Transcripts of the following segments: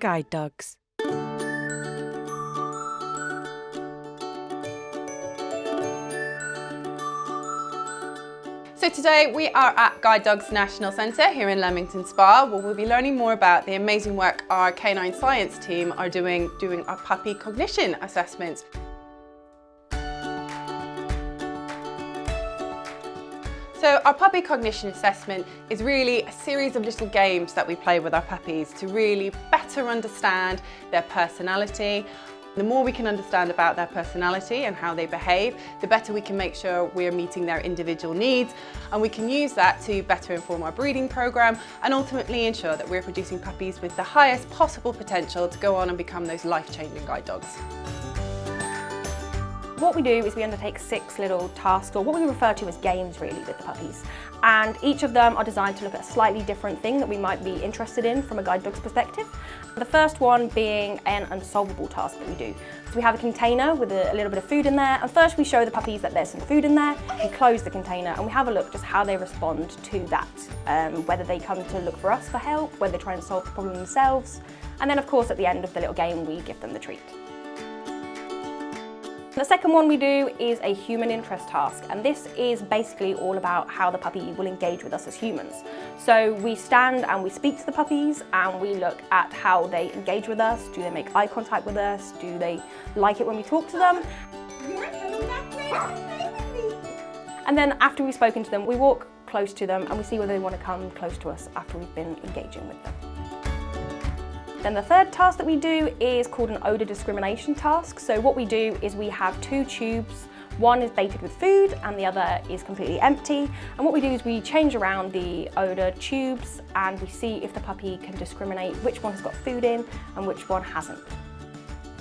Guide dogs. So today we are at Guide Dogs National Centre here in Leamington Spa, where we'll be learning more about the amazing work our canine science team are doing our puppy cognition assessments. So our puppy cognition assessment is really a series of little games that we play with our puppies to really better understand their personality. The more we can understand about their personality and how they behave, the better we can make sure we're meeting their individual needs, and we can use that to better inform our breeding programme and ultimately ensure that we're producing puppies with the highest possible potential to go on and become those life-changing guide dogs. What we do is we undertake 6 little tasks, or what we refer to as games really, with the puppies. And each of them are designed to look at a slightly different thing that we might be interested in from a guide dog's perspective. The first one being an unsolvable task that we do. So we have a container with a little bit of food in there, and first we show the puppies that there's some food in there, we close the container and we have a look just how they respond to that. Whether they come to look for us for help, whether they try and solve the problem themselves, and then of course at the end of the little game we give them the treat. The second one we do is a human interest task, and this is basically all about how the puppy will engage with us as humans. So we stand and we speak to the puppies and we look at how they engage with us. Do they make eye contact with us? Do they like it when we talk to them? And then after we've spoken to them, we walk close to them and we see whether they want to come close to us after we've been engaging with them. Then the third task that we do is called an odour discrimination task. So what we do is we have 2 tubes. One is baited with food and the other is completely empty. And what we do is we change around the odour tubes and we see if the puppy can discriminate which one has got food in and which one hasn't.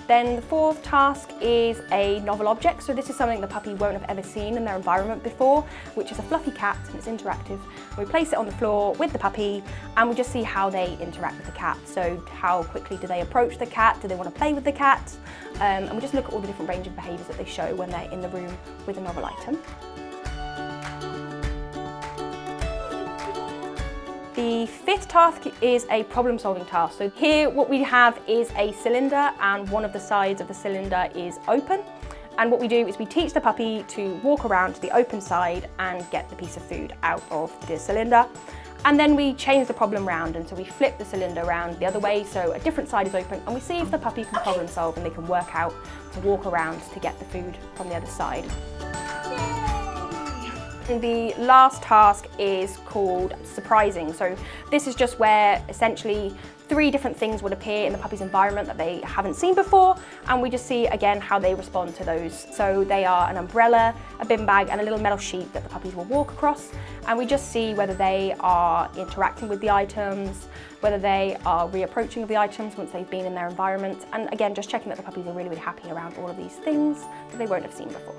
Then the fourth task is a novel object. So this is something the puppy won't have ever seen in their environment before, which is a fluffy cat, and it's interactive. We place it on the floor with the puppy and we just see how they interact with the cat. So how quickly do they approach the cat? Do they want to play with the cat? And we just look at all the different range of behaviours that they show when they're in the room with a novel item. The fifth task is a problem-solving task. So here what we have is a cylinder and one of the sides of the cylinder is open. And what we do is we teach the puppy to walk around to the open side and get the piece of food out of the cylinder. And then we change the problem round, and so we flip the cylinder around the other way so a different side is open, and we see if the puppy can problem solve and they can work out to walk around to get the food from the other side. And the last task is called surprising. So this is just where essentially 3 different things would appear in the puppy's environment that they haven't seen before, and we just see again how they respond to those. So they are an umbrella, a bin bag and a little metal sheet that the puppies will walk across, and we just see whether they are interacting with the items, whether they are reapproaching of the items once they've been in their environment, and again just checking that the puppies are really happy around all of these things that they won't have seen before.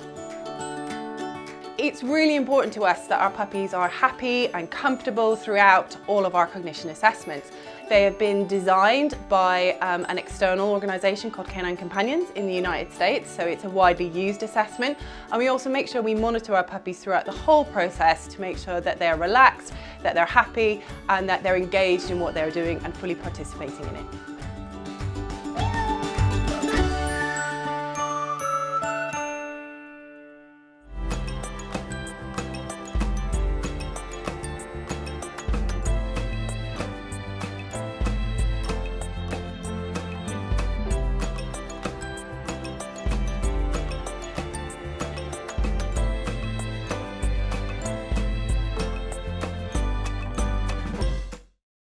It's really important to us that our puppies are happy and comfortable throughout all of our cognition assessments. They have been designed by an external organisation called Canine Companions in the United States, so it's a widely used assessment. And we also make sure we monitor our puppies throughout the whole process to make sure that they're relaxed, that they're happy and that they're engaged in what they're doing and fully participating in it.